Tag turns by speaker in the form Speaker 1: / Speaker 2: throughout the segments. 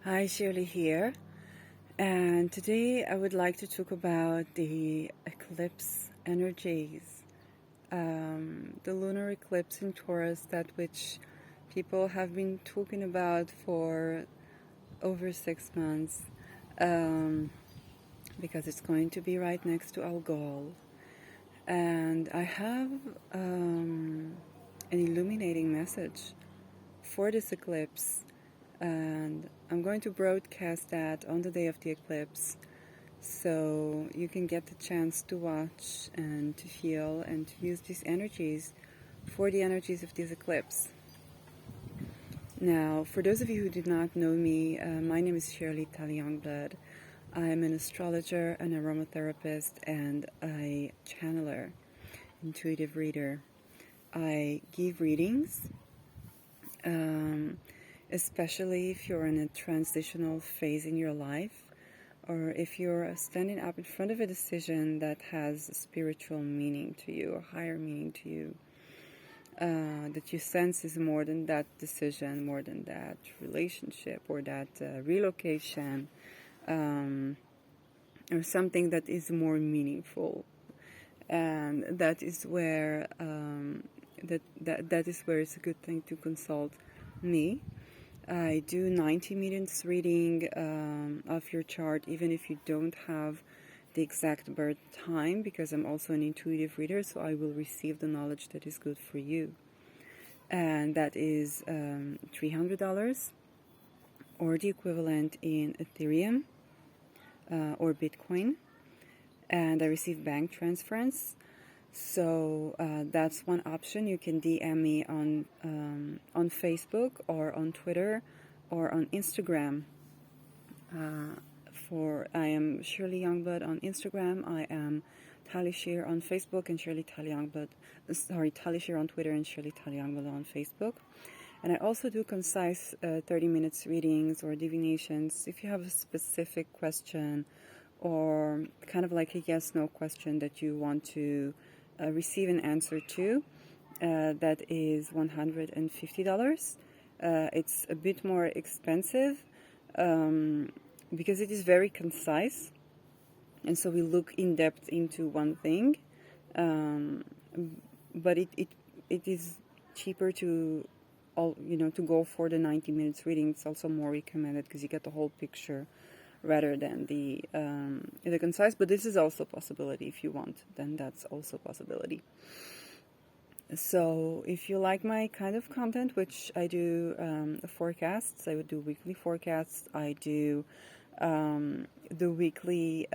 Speaker 1: Hi, Shirley here, and today I would like to talk about the eclipse energies, the lunar eclipse in Taurus, that which people have been talking about for over 6 months, um, because it's going to be right next to Algol. And I have an illuminating message for this eclipse, and I'm going to broadcast that on the day of the eclipse so you can get the chance to watch and to feel and to use these energies for the energies of this eclipse. Now, for those of you who do not know me, my name is Shirley Youngblood. I am an astrologer, an aromatherapist, and a channeler, intuitive reader. I give readings, especially if you're in a transitional phase in your life, or if you're standing up in front of a decision that has a spiritual meaning to you, or higher meaning to you, that you sense is more than that decision, more than that relationship, or that relocation, or something that is more meaningful. And that is where that is where it's a good thing to consult me. I do 90 minutes reading of your chart, even if you don't have the exact birth time, because I'm also an intuitive reader, so I will receive the knowledge that is good for you. And that is $300 or the equivalent in Ethereum or Bitcoin. And I receive bank transference. So that's one option. You can DM me on Facebook or on Twitter or on Instagram. I am Shirley Youngblood on Instagram. I am Tali Shear on Facebook and Tali Shear on Twitter and Shirley Tali Youngblood on Facebook. And I also do concise 30 minutes readings or divinations. If you have a specific question or kind of like a yes/no question that you want to receive an answer to, that is $150. It's a bit more expensive because it is very concise, and so we look in depth into one thing, but it is cheaper to go for the 90 minutes reading. It's also more recommended because you get the whole picture rather than the concise. But this is also a possibility. If you want, then that's also a possibility. So if you like my kind of content, which I do forecasts, I would do weekly forecasts. I do the weekly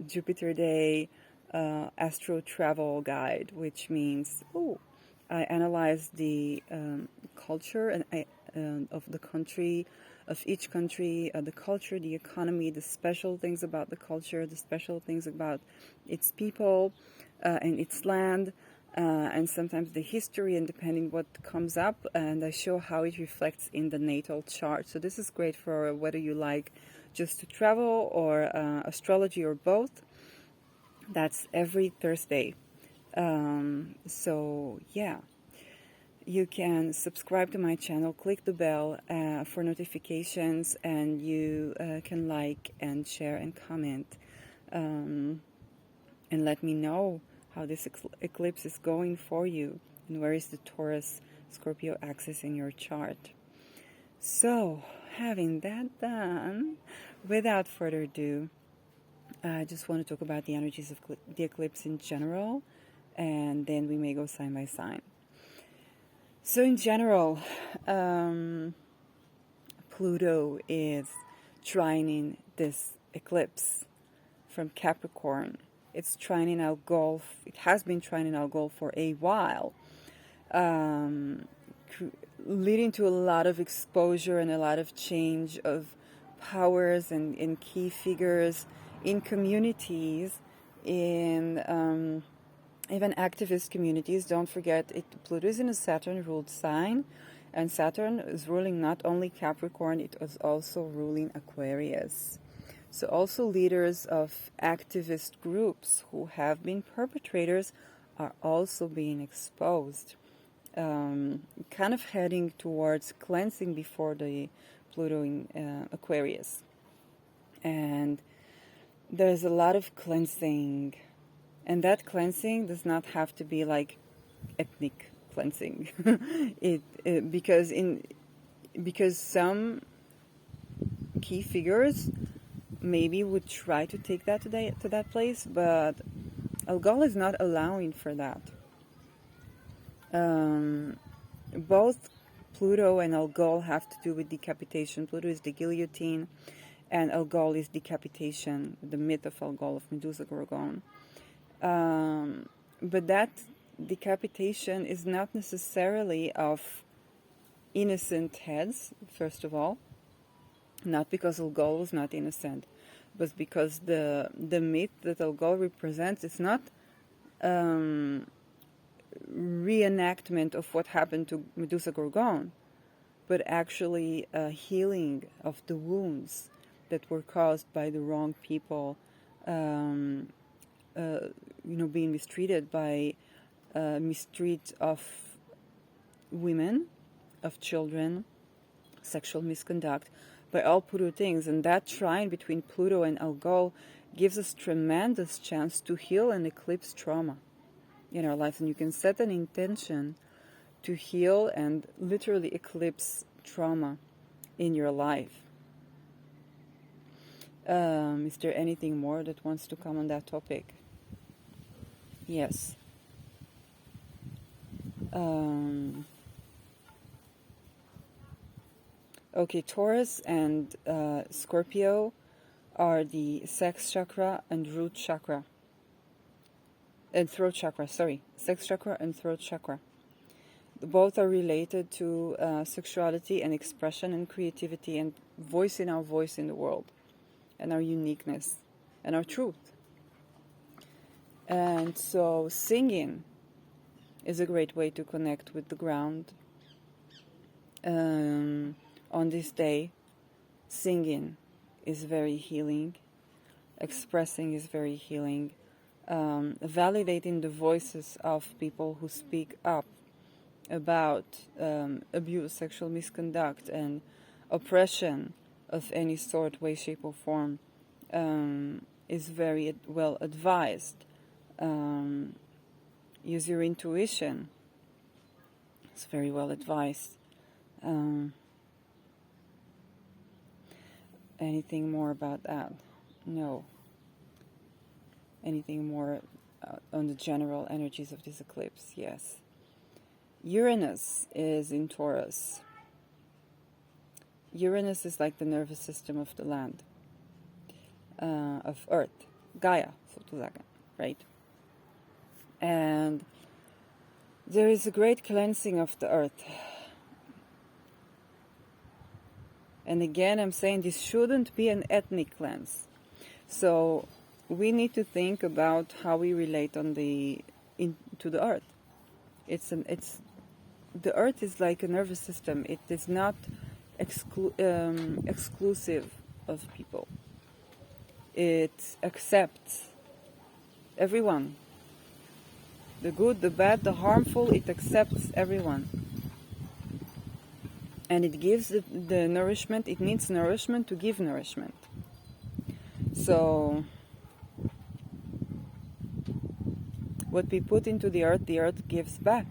Speaker 1: Jupiter Day astro travel guide, which means I analyze the culture and of the country, of each country, the culture, the economy, the special things about the culture, the special things about its people and its land, and sometimes the history, and depending what comes up, and I show how it reflects in the natal chart. So this is great for whether you like just to travel or astrology or both. That's every Thursday. So yeah, you can subscribe to my channel, click the bell for notifications, and you can like and share and comment, and let me know how this eclipse is going for you and where is the Taurus Scorpio axis in your chart. So having that done, without further ado, I just want to talk about the energies of the eclipse in general, and then we may go sign by sign. So in general, Pluto is trining this eclipse from Capricorn. It's trining Algol. It has been trining Algol for a while, leading to a lot of exposure and a lot of change of powers and key figures in communities, in even activist communities. Don't forget, Pluto is in a Saturn-ruled sign, and Saturn is ruling not only Capricorn, it was also ruling Aquarius. So also leaders of activist groups who have been perpetrators are also being exposed. kind of heading towards cleansing before the Pluto in Aquarius. And there's a lot of cleansing. And that cleansing does not have to be like ethnic cleansing. Because some key figures maybe would try to take that to that place, but Algol is not allowing for that. Both Pluto and Algol have to do with decapitation. Pluto is the guillotine, and Algol is decapitation, the myth of Algol, of Medusa Gorgon. But that decapitation is not necessarily of innocent heads, first of all. Not because Algol was not innocent, but because the myth that Algol represents is not reenactment of what happened to Medusa Gorgon, but actually a healing of the wounds that were caused by the wrong people, being mistreated by mistreat of women, of children, sexual misconduct, by all Pluto things. And that trine between Pluto and Algol gives us tremendous chance to heal and eclipse trauma in our lives. And you can set an intention to heal and literally eclipse trauma in your life. Is there anything more that wants to come on that topic? Yes. Okay, Taurus and Scorpio are the sex chakra and root chakra. And throat chakra, sorry. Sex chakra and throat chakra. Both are related to sexuality and expression and creativity and voicing our voice in the world and our uniqueness and our truth. And so singing is a great way to connect with the ground. On this day, singing is very healing. Expressing is very healing. Validating the voices of people who speak up about abuse, sexual misconduct, and oppression of any sort, way, shape, or form is very well advised. Use your intuition. It's very well advised. Anything more about that? No. Anything more on the general energies of this eclipse? Yes. Uranus is in Taurus. Uranus is like the nervous system of the land, of Earth, Gaia, sozusagen, right? And there is a great cleansing of the Earth. And again, I'm saying this shouldn't be an ethnic cleanse. So we need to think about how we relate to the Earth. The Earth is like a nervous system. It is not exclusive of people. It accepts everyone. The good, the bad, the harmful, it accepts everyone. And it gives the nourishment. It needs nourishment to give nourishment. So what we put into the earth gives back.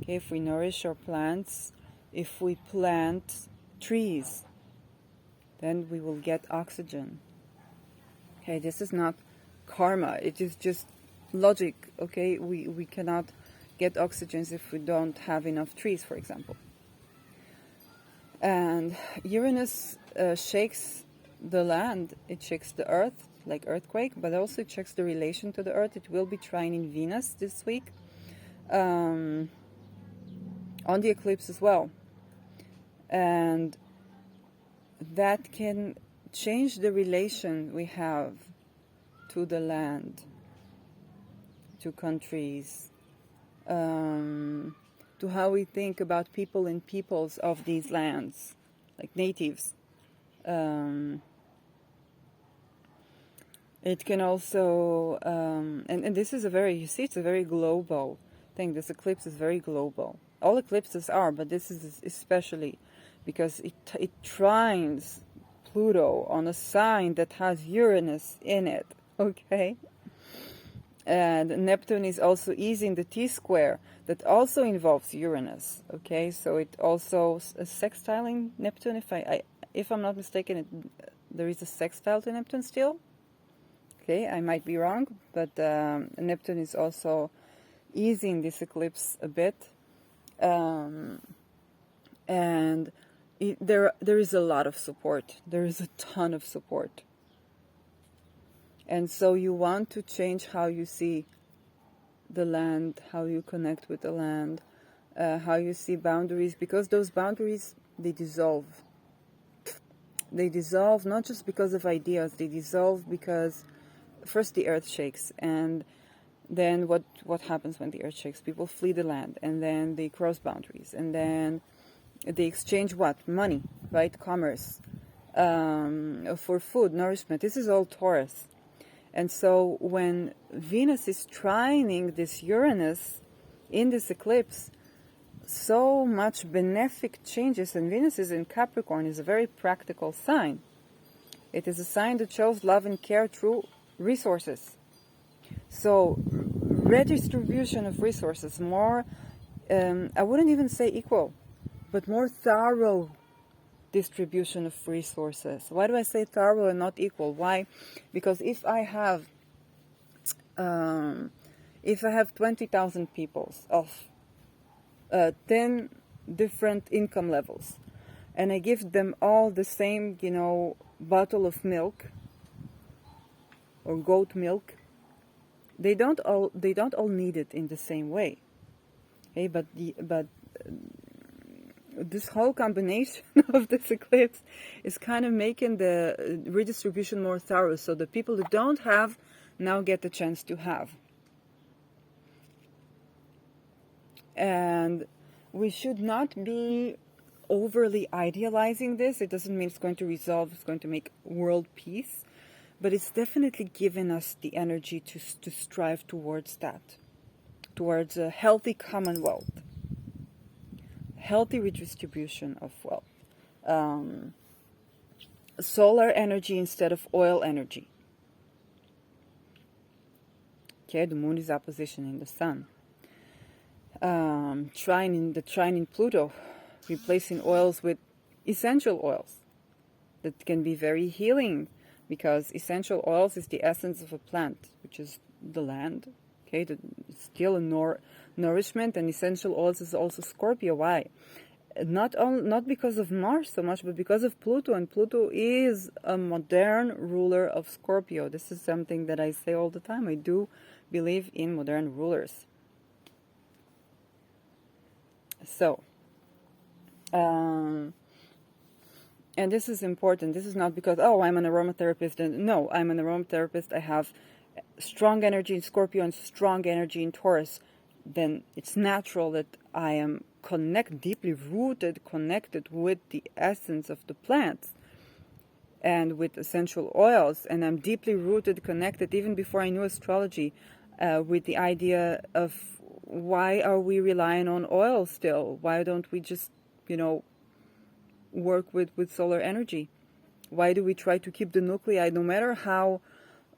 Speaker 1: Okay, if we nourish our plants, if we plant trees, then we will get oxygen. Okay, this is not karma. It is just logic. Okay, we cannot get oxygen if we don't have enough trees, for example. And Uranus shakes the land. It shakes the earth, like earthquake, but also it shakes the relation to the earth. It will be trining Venus this week on the eclipse as well. And that can change the relation we have to the land, to countries, to how we think about people and peoples of these lands, like natives. It can also, and this is it's a very global thing. This eclipse is very global. All eclipses are, but this is especially because it trines Pluto on a sign that has Uranus in it, okay? And Neptune is also easing the T-square that also involves Uranus, okay? So it also sextiling Neptune, if I'm not mistaken, there is a sextile to Neptune still. Okay, I might be wrong, but Neptune is also easing this eclipse a bit. And there is a lot of support. There is a ton of support. And so you want to change how you see the land, how you connect with the land, how you see boundaries, because those boundaries, they dissolve. They dissolve not just because of ideas, they dissolve because first the earth shakes, and then what happens when the earth shakes? People flee the land, and then they cross boundaries, and then they exchange what? Money, right? Commerce, for food, nourishment. This is all Taurus. And so when Venus is trining this Uranus in this eclipse, so much benefic changes, and Venus is in Capricorn, is a very practical sign. It is a sign that shows love and care through resources. So redistribution of resources, more, I wouldn't even say equal, but more thorough distribution of resources. Why do I say thorough and not equal? Why? Because if I have 20,000 people of 10 different income levels, and I give them all the same, bottle of milk or goat milk, they don't all need it in the same way. Okay, but this whole combination of this eclipse is kind of making the redistribution more thorough, so the people who don't have now get the chance to have. And we should not be overly idealizing this. It doesn't mean it's going to resolve, it's going to make world peace, but it's definitely given us the energy to strive towards that, towards a healthy commonwealth, healthy redistribution of wealth, solar energy instead of oil energy. Okay, the moon is opposition in the sun. Trine in Pluto, replacing oils with essential oils that can be very healing, because essential oils is the essence of a plant, which is the land. Okay, still a nourishment, and essential oils is also Scorpio. Why? Not because of Mars so much, but because of Pluto, and Pluto is a modern ruler of Scorpio. This is something that I say all the time. I do believe in modern rulers. So, and this is important. This is not because, I'm an aromatherapist. And no, I'm an aromatherapist. I have strong energy in Scorpio and strong energy in Taurus. Then it's natural that I am deeply rooted, connected with the essence of the plants and with essential oils. And I'm deeply rooted, connected, even before I knew astrology, with the idea of, why are we relying on oil still? Why don't we just, work with solar energy? Why do we try to keep the nuclei? No matter how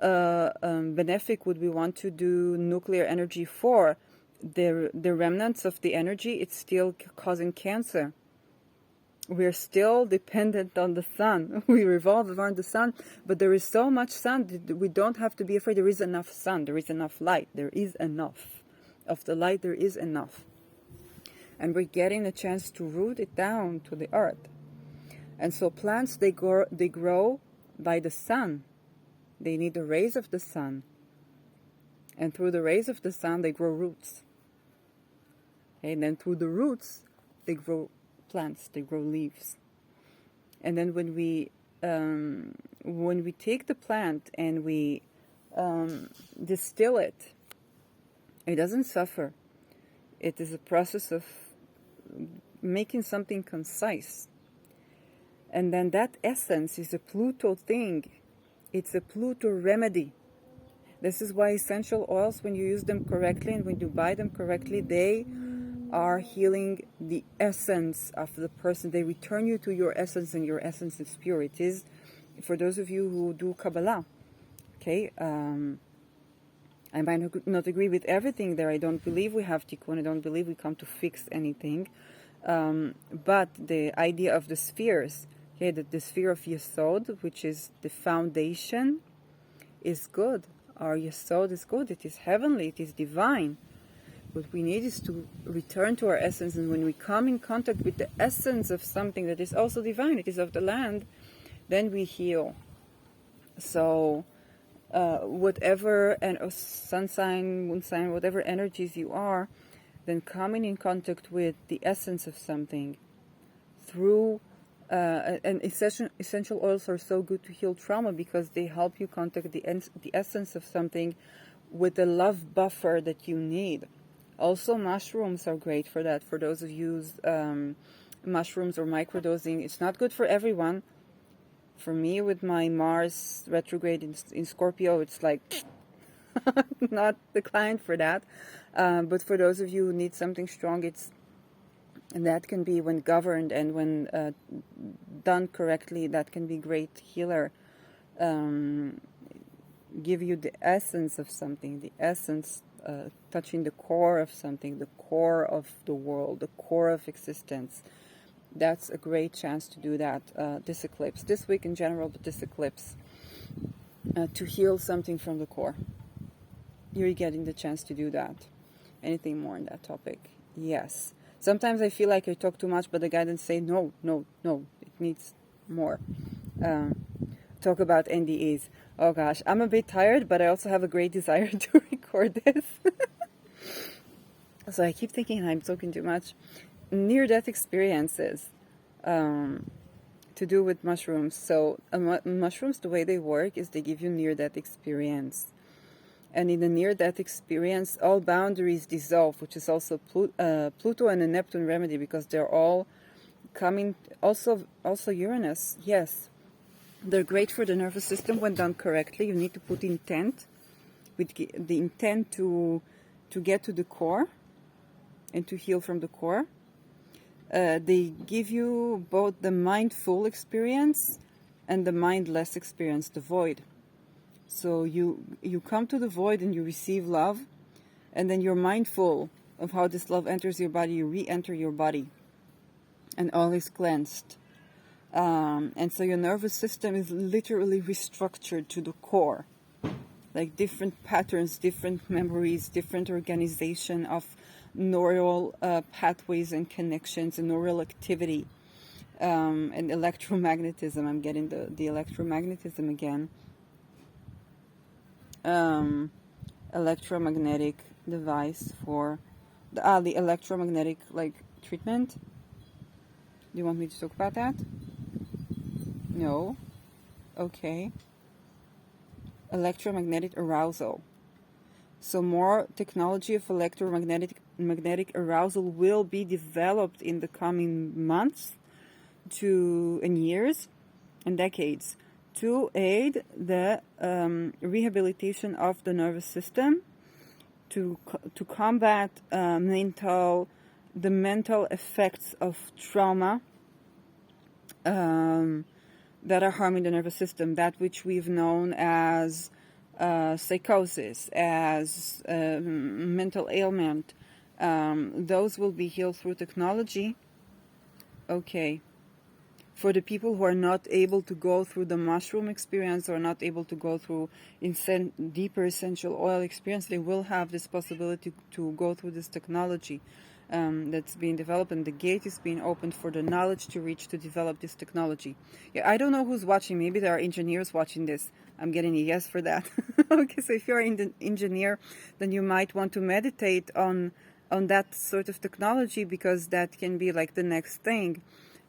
Speaker 1: benefic would we want to do nuclear energy for, the remnants of the energy, it's still causing cancer. We're still dependent on the sun. We revolve around the sun, but there is so much sun that we don't have to be afraid. There is enough sun. There is enough light. There is enough. Of the light, there is enough. And we're getting a chance to root it down to the earth. And so plants, they grow by the sun. They need the rays of the sun. And through the rays of the sun, they grow roots. And then through the roots, they grow plants, they grow leaves. And then when we take the plant and we distill it, it doesn't suffer. It is a process of making something concise. And then that essence is a Pluto thing. It's a Pluto remedy. This is why essential oils, when you use them correctly and when you buy them correctly, they are healing the essence of the person. They return you to your essence, and your essence is pure. It is, for those of you who do Kabbalah, okay, I might not agree with everything there. I don't believe we have tikkun. I don't believe we come to fix anything. But the idea of the spheres, okay, the sphere of Yesod, which is the foundation, is good. Our Yesod is good. It is heavenly. It is divine. What we need is to return to our essence, and when we come in contact with the essence of something that is also divine, it is of the land, then we heal. So whatever, and sun sign, moon sign, whatever energies you are, then coming in contact with the essence of something through and essential oils are so good to heal trauma, because they help you contact the essence of something with the love buffer that you need. Also, mushrooms are great for that. For those of you who use mushrooms or microdosing, it's not good for everyone. For me, with my Mars retrograde in Scorpio, it's like not the client for that. But for those of you who need something strong, and that can be, when governed and when done correctly, that can be great healer. Give you the essence of something, the essence, touching the core of something, the core of the world, the core of existence. That's a great chance to do that this eclipse, this week in general, but this eclipse, to heal something from the core. You're getting the chance to do that. Anything more on that topic? Yes. Sometimes I feel like I talk too much, but the guidance say no, it needs more. Talk about NDEs. Oh gosh, I'm a bit tired, but I also have a great desire to record this. So I keep thinking I'm talking too much. Near-death experiences to do with mushrooms. So mushrooms, the way they work is they give you near-death experience. And in the near-death experience, all boundaries dissolve, which is also Pluto and a Neptune remedy, because they're all coming. Also Uranus, yes. They're great for the nervous system when done correctly. You need to put intent, with the intent to get to the core and to heal from the core. They give you both the mindful experience and the mindless experience, the void. So you come to the void and you receive love, and then you're mindful of how this love enters your body. You re-enter your body, and all is cleansed. And so your nervous system is literally restructured to the core, like different patterns, different memories, different organization of neural pathways and connections and neural activity, and electromagnetism. I'm getting the electromagnetism again. Electromagnetic device for the electromagnetic treatment. Do you want me to talk about that? No? Okay. Electromagnetic arousal. So more technology of magnetic arousal will be developed in the coming months and years and decades to aid the rehabilitation of the nervous system, to combat the mental effects of trauma that are harming the nervous system, that which we've known as psychosis, as mental ailment. Those will be healed through technology. Okay. For the people who are not able to go through the mushroom experience, or not able to go through deeper essential oil experience, they will have this possibility to go through this technology that's being developed, and the gate is being opened for the knowledge to reach to develop this technology. Yeah, I don't know who's watching. Maybe there are engineers watching this. I'm getting a yes for that. Okay, so if you're an engineer, then you might want to meditate on that sort of technology, because that can be like the next thing.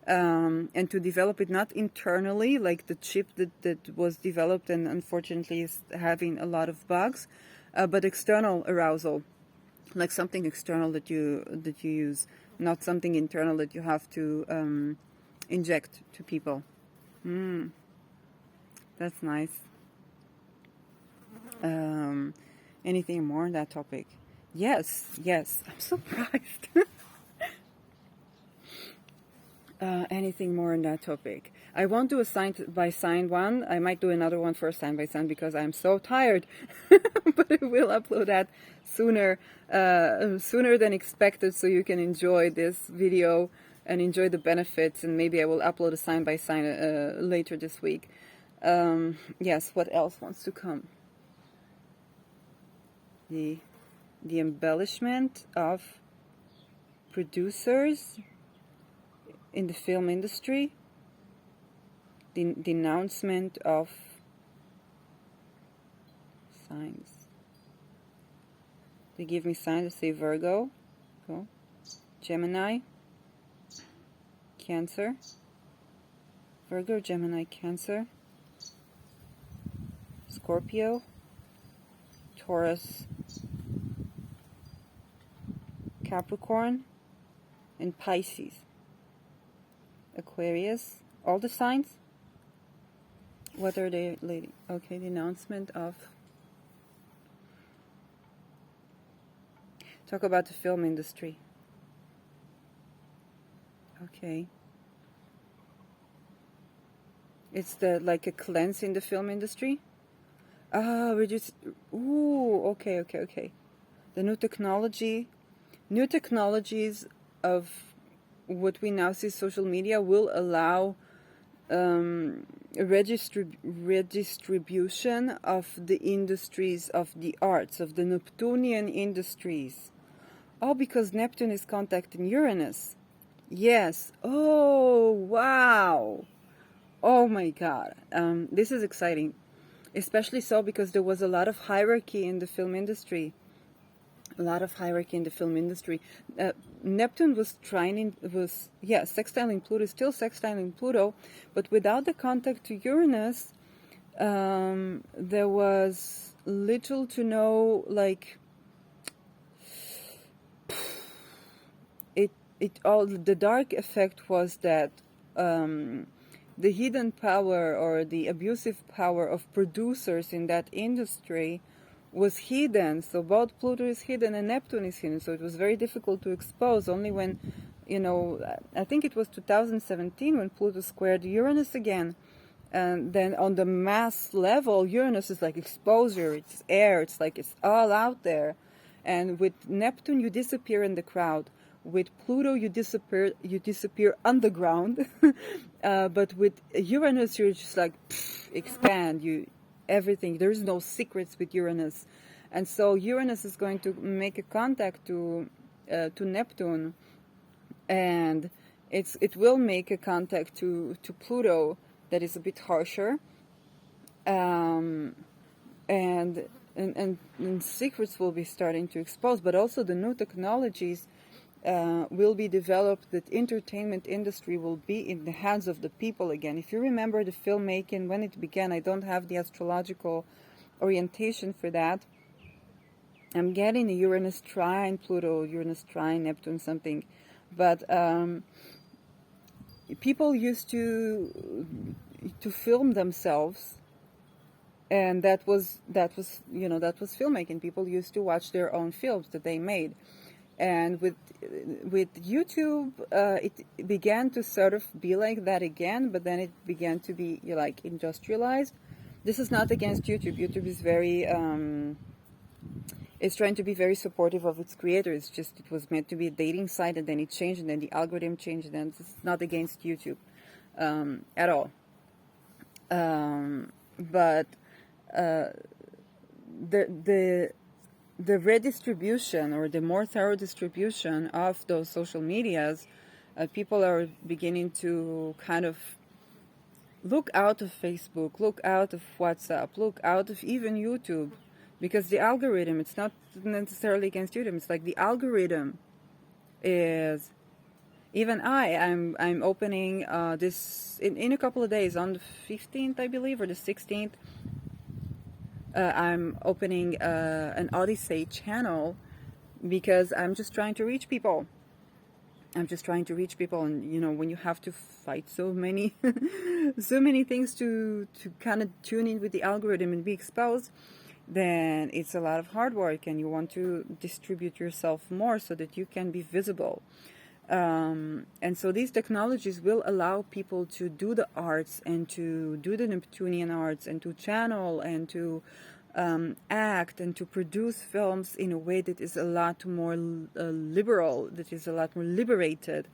Speaker 1: And to develop it not internally, like the chip that was developed and unfortunately is having a lot of bugs, but external arousal, like something external that you use, not something internal that you have to inject to people. That's nice. Anything more on that topic? Yes, I'm surprised. anything more on that topic. I won't do a sign by sign one. I might do another one for a sign by sign because I'm so tired. But I will upload that sooner than expected, so you can enjoy this video and enjoy the benefits. And maybe I will upload a sign by sign later this week. Yes. What else wants to come? The embellishment of producers in the film industry, the announcement of signs. They give me signs. They say Virgo, cool. Gemini, Cancer, Virgo, Gemini, Cancer, Scorpio, Taurus, Capricorn, and Pisces. Aquarius, all the signs. What are they, lady? Okay, the announcement of. Talk about the film industry. Okay. It's like a cleanse in the film industry. We're just. Ooh, okay. The new technologies of what we now see social media will allow redistribution of the industries of the arts, of the Neptunian industries. All because Neptune is contacting Uranus. Yes. Oh, wow. Oh my God. This is exciting. Especially so because there was a lot of hierarchy in the film industry. Neptune was sextiling Pluto, still sextiling Pluto, but without the contact to Uranus, there was little to no, like, the dark effect was that the hidden power or the abusive power of producers in that industry was hidden. So both Pluto is hidden and Neptune is hidden. So it was very difficult to expose. Only when, I think it was 2017 when Pluto squared Uranus again. And then on the mass level, Uranus is like exposure, it's air, it's like it's all out there. And with Neptune, you disappear in the crowd. With Pluto, you disappear underground. But with Uranus, you're just like expand. Everything. There's no secrets with Uranus, and so Uranus is going to make a contact to Neptune, and it will make a contact to Pluto that is a bit harsher, and secrets will be starting to expose, but also the new technologies will be developed. That entertainment industry will be in the hands of the people again. If you remember the filmmaking when it began, I don't have the astrological orientation for that. I'm getting a Uranus trine Pluto, Uranus trine Neptune something, but people used to film themselves, and that was filmmaking. People used to watch their own films that they made. And with YouTube, it began to sort of be like that again, but then it began to be like industrialized. This is not against YouTube. YouTube is very, it's trying to be very supportive of its creators. Just it was meant to be a dating site, and then it changed, and then the algorithm changed, and it's not against YouTube at all. But the redistribution or the more thorough distribution of those social medias, people are beginning to kind of look out of Facebook, look out of WhatsApp, look out of even YouTube, because the algorithm, it's not necessarily against YouTube, it's like the algorithm is, even I'm opening this in a couple of days, on the 15th, I believe, or the 16th, I'm opening an Odyssey channel because I'm just trying to reach people. And when you have to fight so many things to kind of tune in with the algorithm and be exposed, then it's a lot of hard work, and you want to distribute yourself more so that you can be visible. And so these technologies will allow people to do the arts and to do the Neptunian arts and to channel and to act and to produce films in a way that is a lot more liberal, that is a lot more liberated,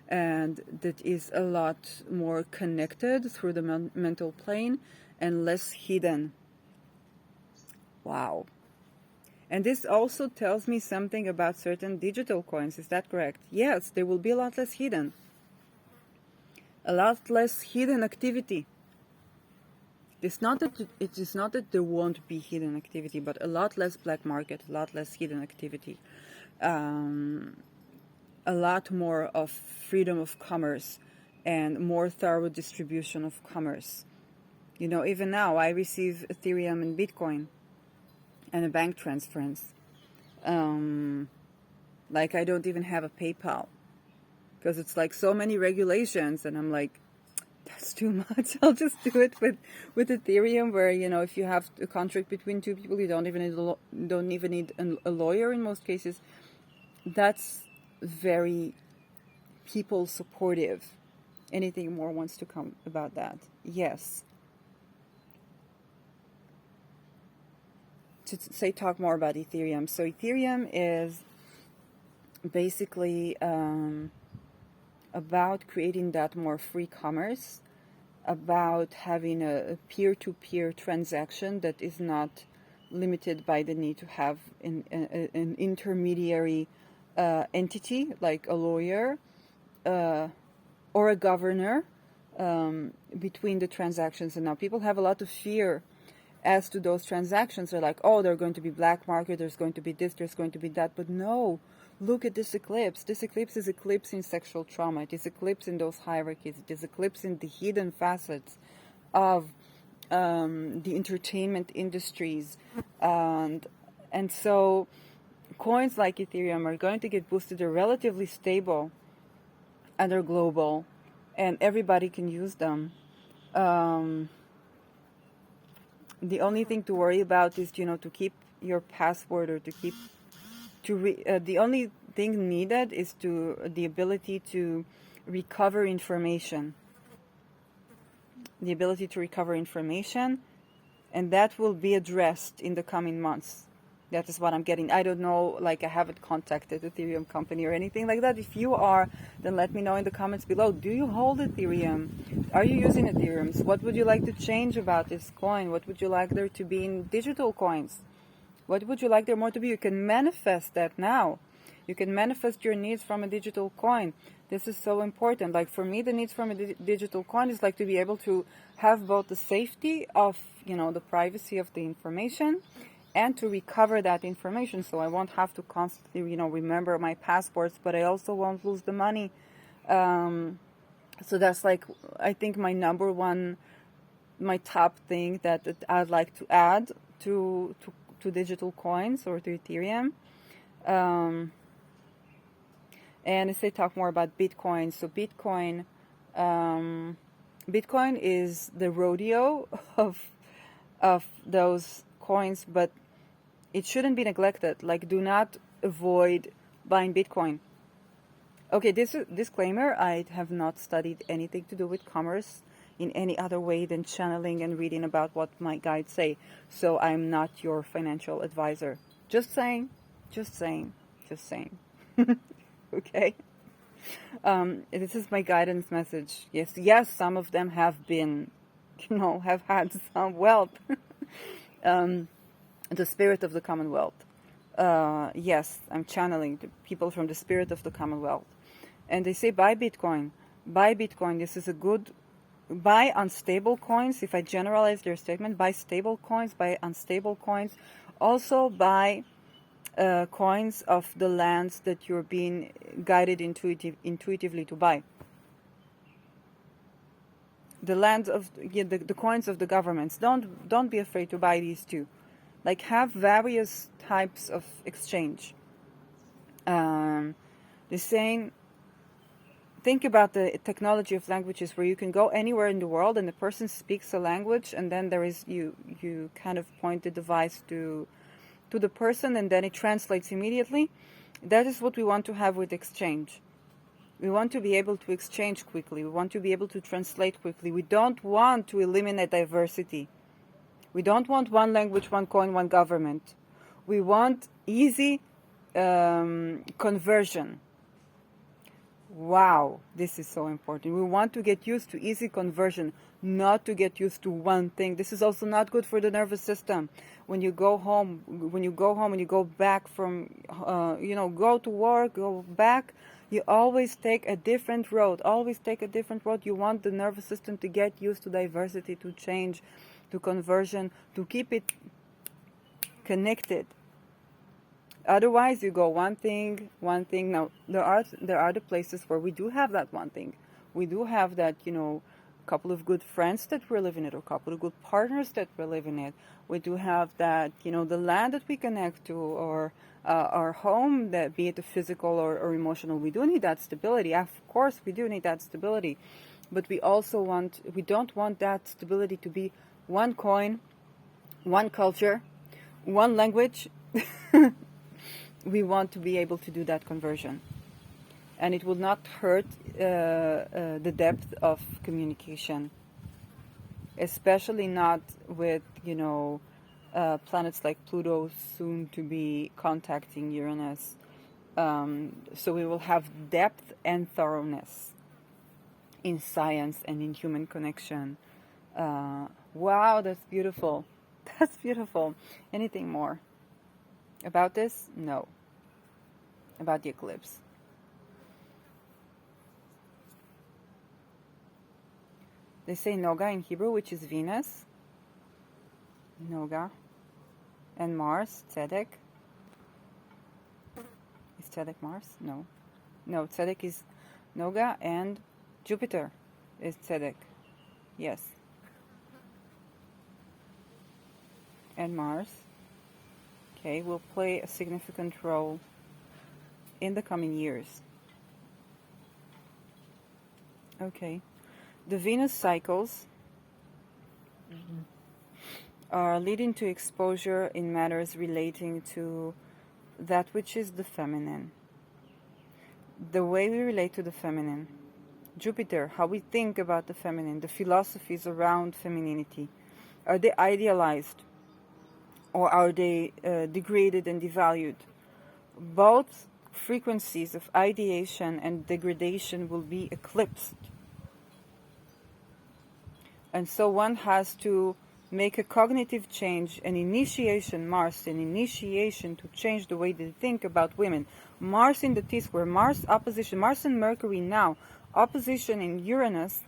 Speaker 1: and that is a lot more connected through the mental plane and less hidden. Wow. And this also tells me something about certain digital coins. Is that correct? Yes, there will be a lot less hidden. A lot less hidden activity. It is not that there won't be hidden activity, but a lot less black market, a lot less hidden activity. A lot more of freedom of commerce and more thorough distribution of commerce. You know, even now I receive Ethereum and Bitcoin and a bank transference. Like I don't even have a PayPal because it's like so many regulations, and I'm like, that's too much. I'll just do it with Ethereum, where, you know, if you have a contract between two people, you don't even need a lawyer in most cases. That's very people supportive. Anything more wants to come about that? Yes. To say talk more about Ethereum. So Ethereum is basically about creating that more free commerce, about having a peer-to-peer transaction that is not limited by the need to have an intermediary entity like a lawyer or a governor between the transactions. And now people have a lot of fear as to those transactions. They're like, oh, they're going to be black market, there's going to be this, there's going to be that. But no, look at this eclipse. This eclipse is eclipsing sexual trauma. It is eclipsing those hierarchies. It is eclipsing the hidden facets of the entertainment industries. And so coins like Ethereum are going to get boosted. They're relatively stable and they're global, and everybody can use them. The only thing to worry about is, you know, to keep your password, or to keep the only thing needed is the ability to recover information. The ability to recover information, and that will be addressed in the coming months. That is what I'm getting. I don't know, like I haven't contacted Ethereum company or anything like that. If you are, then let me know in the comments below. Do you hold Ethereum? Are you using Ethereum? What would you like to change about this coin? What would you like there to be in digital coins? What would you like there more to be? You can manifest that now. You can manifest your needs from a digital coin. This is so important. Like for me, the needs from a digital coin is like to be able to have both the safety of, you know, the privacy of the information, and to recover that information, so I won't have to constantly, you know, remember my passwords, but I also won't lose the money. So that's like, I think my number one, my top thing that I'd like to add to digital coins or to Ethereum. And I say talk more about Bitcoin. So Bitcoin is the rodeo of those coins, but it shouldn't be neglected. Like, do not avoid buying Bitcoin. Okay, this is disclaimer. I have not studied anything to do with commerce in any other way than channeling and reading about what my guides say. So I'm not your financial advisor. Just saying. Okay. This is my guidance message. Yes, some of them have been, you know, have had some wealth. The spirit of the Commonwealth. Yes, I'm channeling the people from the spirit of the Commonwealth. And they say, buy Bitcoin. Buy Bitcoin. This is a good... Buy unstable coins. If I generalize their statement, buy stable coins, buy unstable coins. Also buy coins of the lands that you're being guided intuitively to buy. The lands of the coins of the governments. Don't be afraid to buy these too. Like, have various types of exchange. The saying, think about the technology of languages, where you can go anywhere in the world and the person speaks a language, and then there is you kind of point the device to the person, and then it translates immediately. That is what we want to have with exchange. We want to be able to exchange quickly. We want to be able to translate quickly. We don't want to eliminate diversity. We don't want one language, one coin, one government. We want easy conversion. Wow, this is so important. We want to get used to easy conversion, not to get used to one thing. This is also not good for the nervous system. When you go home, and you go back from, go to work, go back, you always take a different road. Always take a different road. You want the nervous system to get used to diversity, to change, to conversion, to keep it connected. Otherwise, you go one thing. Now, there are the places where we do have that one thing. We do have that, couple of good friends that we're living it, or a couple of good partners that we're living it. We do have that, the land that we connect to, or our home, that be it physical or emotional. We do need that stability. Of course, we do need that stability. But we don't want that stability to be one coin, one culture, one language. We want to be able to do that conversion, and it will not hurt the depth of communication, especially not with planets like Pluto soon to be contacting Uranus. So we will have depth and thoroughness in science and in human connection. Wow, that's beautiful. That's beautiful. Anything more about this? No. About the eclipse. They say Noga in Hebrew, which is Venus. Noga. And Mars, Tzedek. Is Tzedek Mars? No. No, Tzedek is Noga, and Jupiter is Tzedek. Yes. And Mars, okay, will play a significant role in the coming years. Okay. The Venus cycles are leading to exposure in matters relating to that which is the feminine. The way we relate to the feminine. Jupiter, how we think about the feminine, the philosophies around femininity. Are they idealized? Or are they degraded and devalued? Both frequencies of ideation and degradation will be eclipsed. And so one has to make a cognitive change, an initiation, Mars, an initiation to change the way they think about women. Mars in the T-square, Mars opposition, Mars and Mercury now, opposition in Uranus,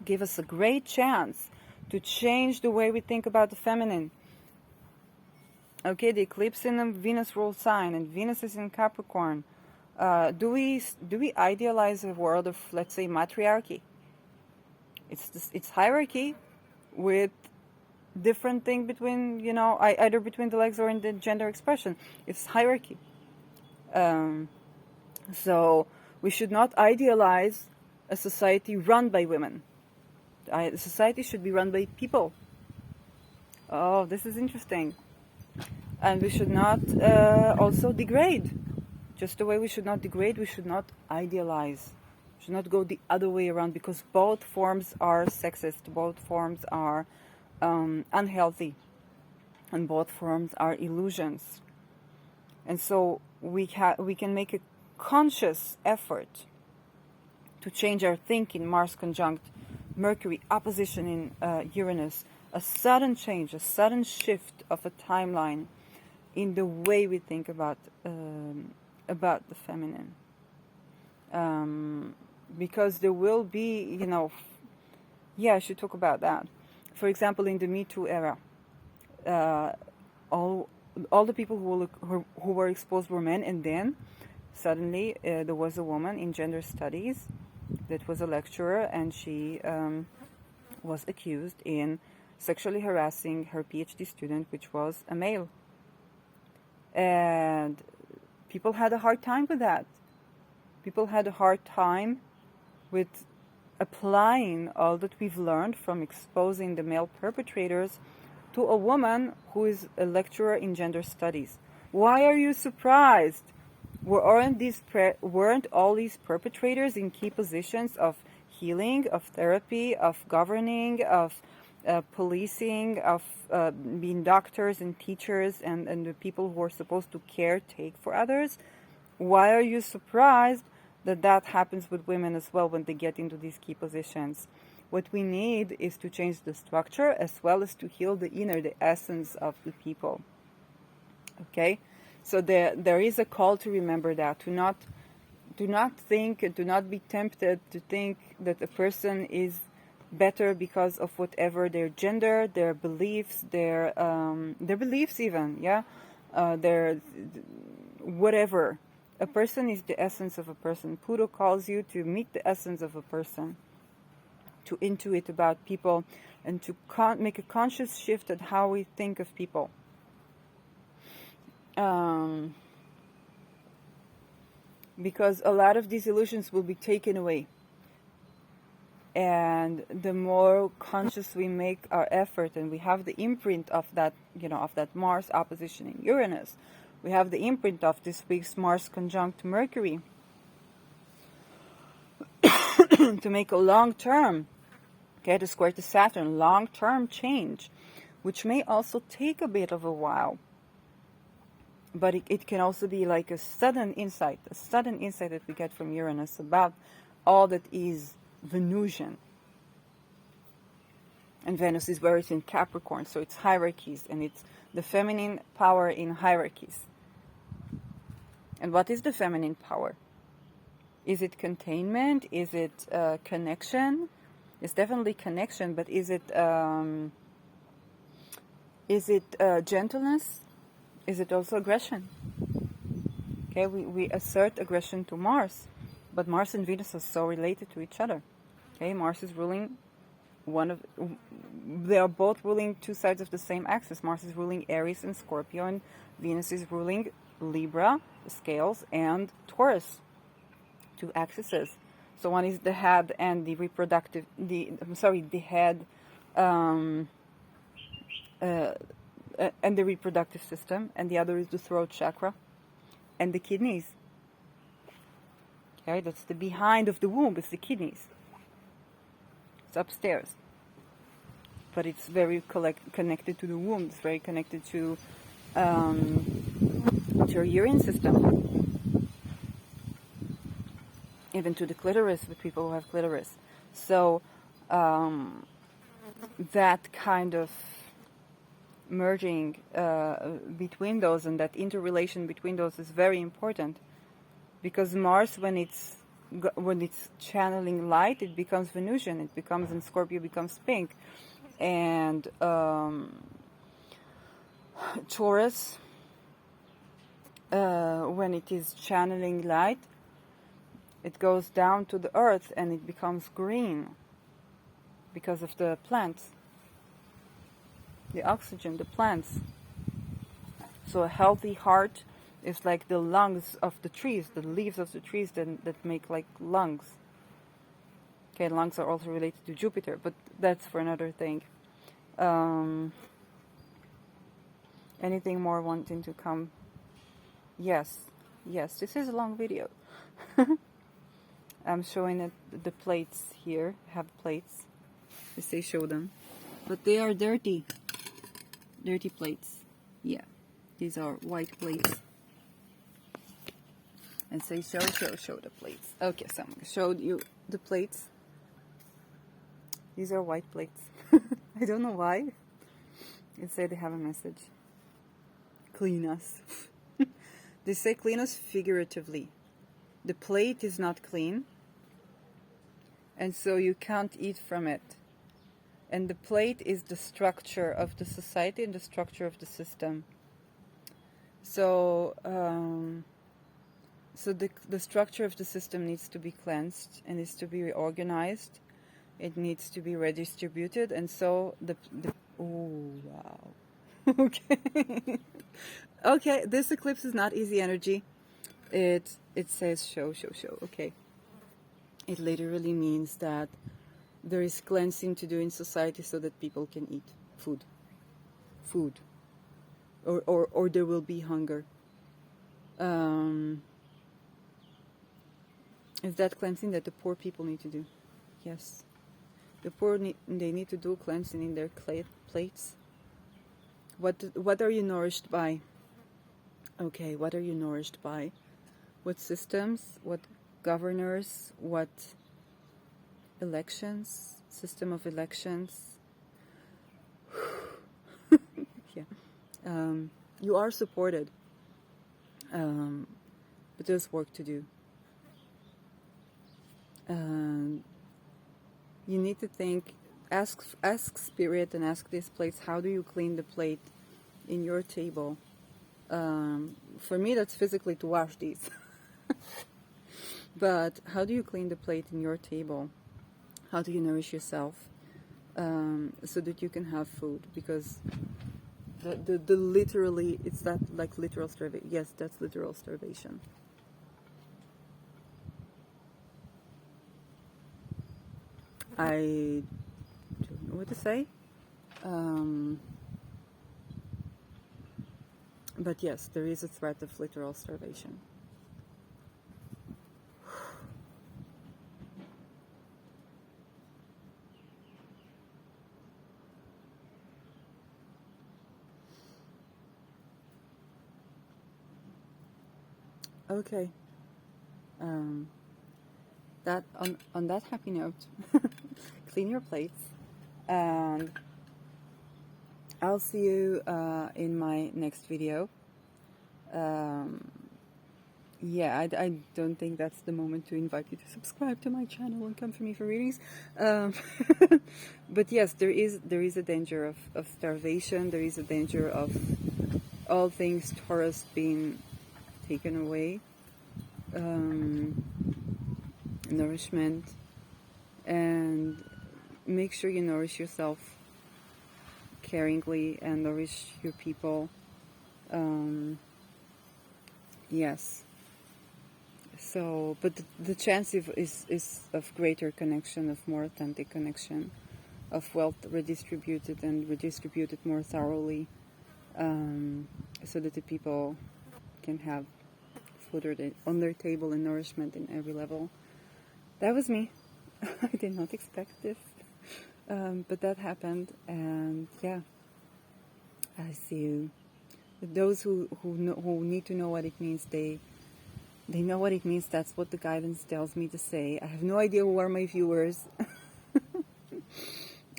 Speaker 1: give us a great chance to change the way we think about the feminine. Okay, the eclipse in a Venus ruled sign, and Venus is in Capricorn. Do we idealize a world of, let's say, matriarchy? It's hierarchy with different thing between, either between the legs or in the gender expression. It's hierarchy. So we should not idealize a society run by women. A society should be run by people. Oh, this is interesting. And we should not also degrade. Just the way we should not degrade, we should not idealize. We should not go the other way around, because both forms are sexist, both forms are unhealthy, and both forms are illusions. And so we can make a conscious effort to change our thinking. Mars conjunct Mercury, opposition in Uranus, a sudden change, a sudden shift of a timeline in the way we think about the feminine. Because there will be, I should talk about that. For example, in the Me Too era, all the people who were exposed were men, and then suddenly there was a woman in gender studies that was a lecturer, and she was accused in sexually harassing her PhD student, which was a male. And people had a hard time with that. People had a hard time with applying all that we've learned from exposing the male perpetrators to a woman who is a lecturer in gender studies. Why are you surprised? weren't all these perpetrators in key positions of healing, of therapy, of governing, of policing, of being doctors and teachers, and the people who are supposed to take for others? Why are you surprised that that happens with women as well when they get into these key positions? What we need is to change the structure as well as to heal the inner, the essence of the people. Okay? So there is a call to remember that, to not think and to not be tempted to think that a person is better because of whatever their gender, their beliefs, their beliefs even, their whatever. A person is the essence of a person. Pluto calls you to meet the essence of a person, to intuit about people, and to make a conscious shift at how we think of people. Because a lot of these illusions will be taken away. And the more conscious we make our effort, and we have the imprint of that, of that Mars opposition in Uranus, we have the imprint of this week's Mars conjunct Mercury, to make a long-term, the square to Saturn, long-term change, which may also take a bit of a while. But it can also be like a sudden insight that we get from Uranus about all that is Venusian. And Venus is where it's in Capricorn, so it's hierarchies, and it's the feminine power in hierarchies. And what is the feminine power? Is it containment? Is it connection? It's definitely connection, but is it gentleness? Is it also aggression? Okay, we assert aggression to Mars, but Mars and Venus are so related to each other. Okay, Mars is ruling they are both ruling two sides of the same axis. Mars is ruling Aries and Scorpio, and Venus is ruling Libra, the scales, and Taurus, two axes. So one is the head and the reproductive, the head and the reproductive system, and the other is the throat chakra and the kidneys. Okay, that's the behind of the womb, it's the kidneys. It's upstairs. But it's very connected to the womb, it's very connected to your urine system. Even to the clitoris, with people who have clitoris. So that kind of merging between those, and that interrelation between those, is very important, because Mars, when it's channeling light, it becomes Venusian, it becomes, in Scorpio, becomes pink, and Taurus, when it is channeling light, it goes down to the earth and it becomes green because of the plants. The oxygen, the plants. So a healthy heart is like the lungs of the trees, the leaves of the trees that make like lungs. Okay, lungs are also related to Jupiter, but that's for another thing. Anything more wanting to come? Yes, this is a long video. I'm showing it, the plates here, have plates. They say show them. But they are dirty. Dirty plates. Yeah, these are white plates. And say show the plates. Okay, so I'm going to show you the plates. These are white plates. I don't know why. It said they have a message. Clean us. They say clean us figuratively. The plate is not clean, and so you can't eat from it. And the plate is the structure of the society and the structure of the system. So, the structure of the system needs to be cleansed and needs to be reorganized. It needs to be redistributed, and so oh wow, okay, okay. This eclipse is not easy energy. It says show. Okay, it literally means that there is cleansing to do in society so that people can eat food, or there will be hunger. Is that cleansing that the poor people need to do? Yes. The poor, they need to do cleansing in their plates. What are you nourished by? Okay, what are you nourished by? What systems? What governors? What elections? System of elections? Yeah. You are supported. But there's work to do. You need to think, ask spirit and ask these plates, how do you clean the plate in your table? For me, that's physically to wash these. But how do you clean the plate in your table? How do you nourish yourself so that you can have food? Because the literally, it's that like literal starvation. Yes, that's literal starvation. I don't know what to say. But yes, there is a threat of literal starvation. Okay. That on that happy note, clean your plates, and I'll see you in my next video. Yeah, I don't think that's the moment to invite you to subscribe to my channel and come for me for readings. But yes, there is a danger of starvation. There is a danger of all things Taurus being taken away. Nourishment, and make sure you nourish yourself caringly and nourish your people. Yes. So, but the chance is of greater connection, of more authentic connection, of wealth redistributed and redistributed more thoroughly, so that the people can have food on their table and nourishment in every level. That was me. I did not expect this, but that happened, and yeah, I see you. Those who need to know what it means, they know what it means. That's what the guidance tells me to say. I have no idea who are my viewers,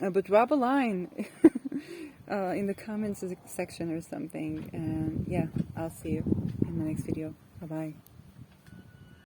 Speaker 1: but drop a line in the comments section or something, and yeah, I'll see you in the next video. Bye bye.